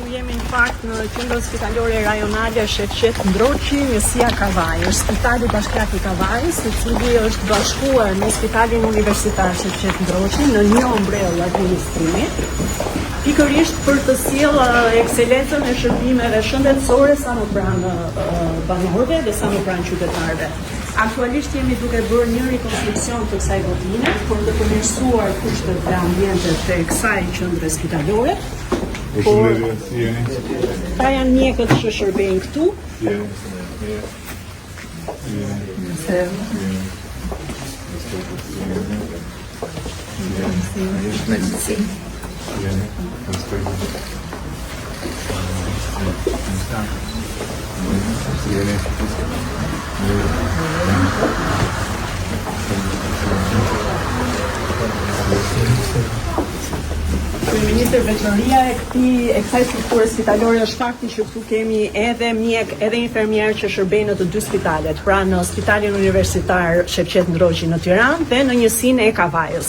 Këtu jemi në fakt në qendrën spitalore rajonale Shefqet Ndroçi, njësia Kavaj. Është spitali bashkiak i Kavajës, i cili është bashkuar me Spitalin Universitar Shefqet Ndroçi në një ombrellë administrimi, pikërisht për të sjellë ekselencën e shërbimeve shëndetësore sa më pranë banorëve dhe sa më pranë qytetarëve. Aktualisht jemi duke bërë një rekonstruksion të kësaj botine për të përmirësuar kushtet dhe ambientet të kësaj qendre spitalore. Ta janë mjekët që shërbejnë këtu. Kryeministër, veçoria e kësaj strukture spitalore është fakti që këtu kemi edhe mjek, edhe infermier që shërbejnë në të dy spitalet, pra në Spitalin Universitar Shefqet Ndroçi në Tiranë dhe në njësinë e Kavajës.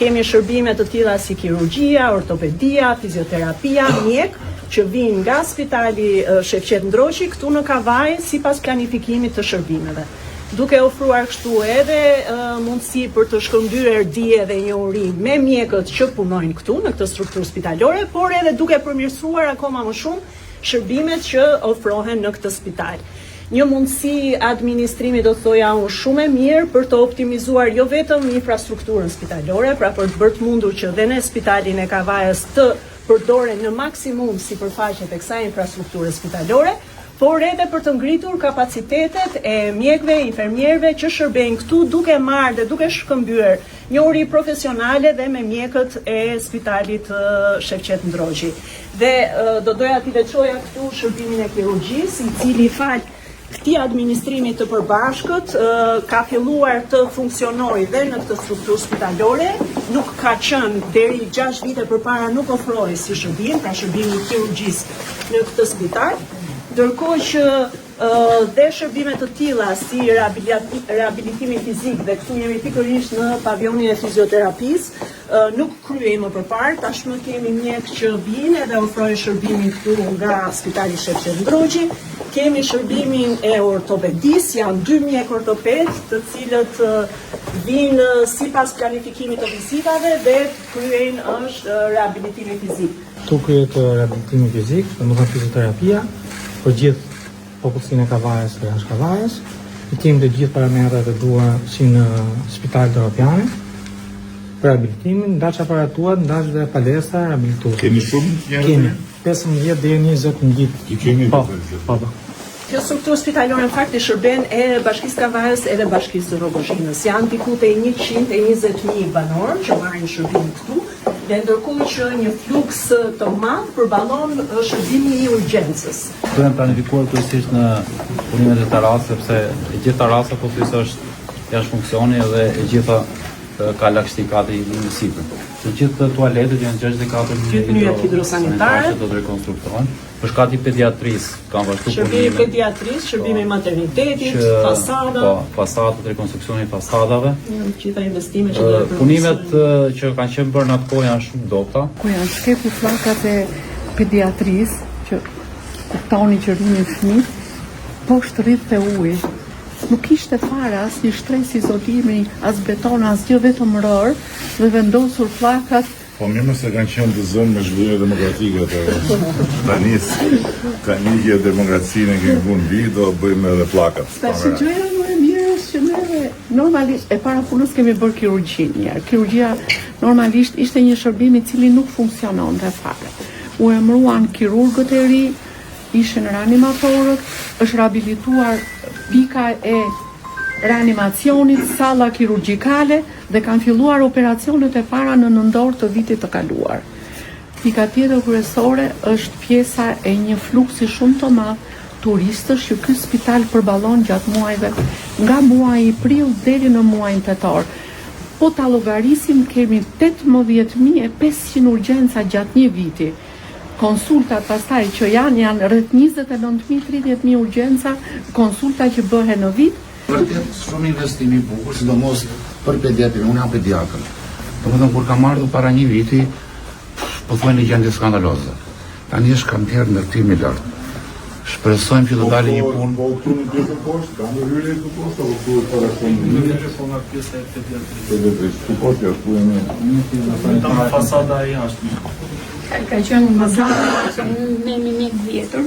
Kemi shërbime të tilla si kirurgjia, ortopedia, fizioterapia, mjek që vinë nga Spitali Shefqet Ndroçi këtu në Kavaj sipas planifikimit të shërbimeve, duke ofruar kështu edhe mundësi për të shkëmbyer dije dhe njohuri me mjekët që punojnë këtu në këtë strukturë spitalore, por edhe duke përmirësuar akoma më shumë shërbimet që ofrohen në këtë spital. Një mundësi administrimi do thoja unë shumë e mirë për të optimizuar jo vetëm infrastrukturën spitalore, pra për të bërë të mundur që dhe në Spitalin e Kavajës të përdoren në maksimum sipërfaqet e kësaj infrastrukture spitalore, por edhe për të ngritur kapacitetet e mjekëve, infermierëve që shërbejnë këtu duke marrë dhe duke shkëmbyer njohuri profesionale dhe me mjekët e Spitalit Shefqet Ndroçi. Dhe do doja t'i veçoja këtu shërbimin e kirurgjisë, i cili fal këtij administrimi të përbashkët ka filluar të funksionojë dhe në këtë strukturë spitalore, nuk ka qenë deri 6 vite përpara nuk ofrohej si shërbim, pra shërbimi i kirurgjisë në këtë spital. Ndërkohë që dhe shërbime të tilla si rehabilitimi fizik, dhe këtu jemi pikërisht në pavionin e fizioterapisë, nuk kryej më përpara. Tashmë kemi mjek që vinë dhe ofrojnë shërbimin këtu nga Spitali Shefqet Ndroçi. Kemi shërbimin e ortopedisë, janë 2 mjek ortoped, të cilët vinë sipas planifikimit të vizitave dhe kryejnë është rehabilitimi fizik. Këtu kryet rehabilitimi fizik, domethënë fizioterapia, për gjithë popullsinë e Kavajës dhe jashtë Kavajës. I kemi të gjithë parametrat e duhur si në spitalet europiane. Për rehabilitimin, ndaç aparatuar, ndaç dhe palestra rehabilituese. Keni shumë njerëz? Kemi 15 deri 20 ngjit. I kemi po. Kjo strukturë spitalore në fakt i shërben edhe Bashkisë Kavajës edhe Bashkisë Rrogozhinës. Janë diku te 120.000 banorë që marrin shërbim këtu, dhe ndërkohë që një fluks të madh përballon shërbimi i urgjencës. Këtu janë planifikuar kryesisht në punimet e terrasës, sepse e gjitha terrasa pothuajse është jashtë funksioni dhe e gjitha ka lagështikati në sipër. Të gjithë tualetet janë 64 hidrosanitare do të rekonstruktohen. Për shkak të pediatrisë kanë vazhduar shërbimi i pediatrisë, shërbimi i maternitetit, fasada, fasadat, rekonstruksioni i fasadave. Gjitha investimet që do të punimet që kanë qenë bërë në atë kohë janë shumë dobta. Ku janë shkepu fllakat e pediatrisë që kuptoni që rrinin fëmijë, poshtë rrithte uji. Nuk ishte fare as një shtres izolimi, as beton, as gjë, vetëm rër dhe vendosur fllakat. Po mirë se kanë qenë të zënë me zhvillime demokratike tani që demokracinë kemi vënë vi, do bëjmë edhe pllakat. Tash gjëja më e mirë është që neve normalisht e para punës kemi bërë kirurgjinë. Kirurgjia normalisht ishte një shërbim i cili nuk funksiononte fare. U emëruan kirurgët e ri, ishin reanimatorët, është rehabilituar pika e reanimacionit, salla kirurgjikale dhe kanë filluar operacionet e para në nëntor të vitit të kaluar. Pika tjetër kryesore është pjesa e një fluksi shumë të madh turistësh që ky spital përballon gjatë muajve, nga muaji prill deri në muajin tetor. Po ta llogarisim, kemi 18.500 urgjenca gjatë një viti. Konsultat pastaj që janë rreth 29.000-30.000 urgjenca, konsulta që bëhen në vit. Vërtet shumë investim i bukur, sidomos për pediatrin, unë jam pediatër. Domethënë kur kam ardhur para një viti, po thuajnë gjendje skandaloze. Tani është kantier ndërtimi i lartë. Shpresojmë që të dalë një punë. Po këtu në pjesën poshtë, ka në hyrje këtu poshtë, apo këtu është para shumë? Këtu poshtë, këtu e me. Fasada e jashtë. Ka qenë më zahë, unë jemi mjek vjetër.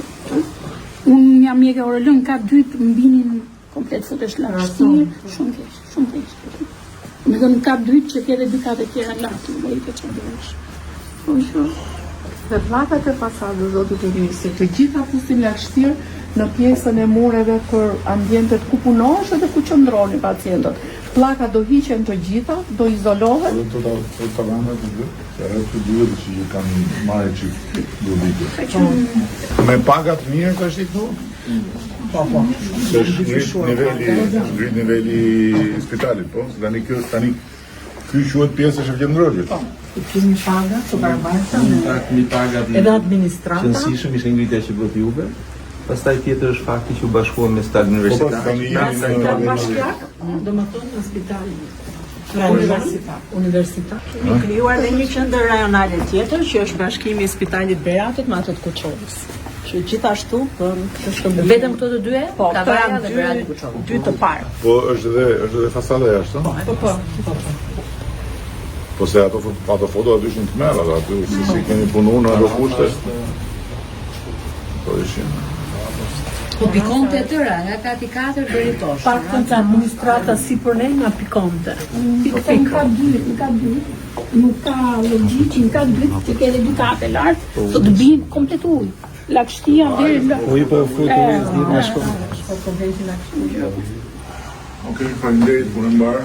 Unë jam mjek e orëllën, ka dytë mbinin komplet futesh lartësirë, shumë keq. Me dhëmë ka dytë që tjede dy kate tjera lartë, më i të që dërësh. Po shumë. Dhe pllakat e fasadës, zotit Elisi, të gjitha fusin lagështirë në pjesën e mureve për ambientet ku punohesh dhe ku qëndroni pacientët. Pllakat do hiqen të gjitha, do izolohet. Dhe të tavanat të dhe, se e të duhet që kanë marrë që duhet. Me pagat mirë ka shti këtu? Po. Se ngrit niveli spitalit, po? Tani ky quhet pjesë e shërbëndrojit. I kemi paga të barabarta Mi pagat edhe administrata. qëndësishëm ishte ngritja që bëhet juve. Pastaj tjetër është fakti që u bashkuam me spitalin universitar. Bashkjak, do më thonë në spitalin universitar. Kemi krijuar dhe një qendër rajonale tjetër që është bashkimi i spitalit Beratit me atë të Kuçovës. Që gjithashtu të shkëmbejnë. Vetëm këto të dy? Po, këto Kavaja janë dhe Berati Kuçova. dy të parë. Po është edhe fasada jashtë, Po. po se ato foto aty ishin të mera, aty si kemi punu në ato kushte. Po ishin. Po pikonte e tëra, nga kati 4 deri poshtë. Paktën të administrata si për ne nga pikonte. Pikon ka dy, nuk ka logjik, ka dy që ke edhe dy kate lartë, do të bien komplet ujë. Lagështia deri në Uji po futu ujë s'di më shkon. Okej, faleminderit, punën mbarë.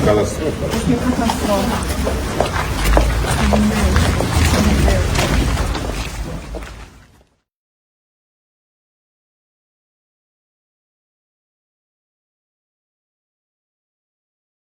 Katastrofa.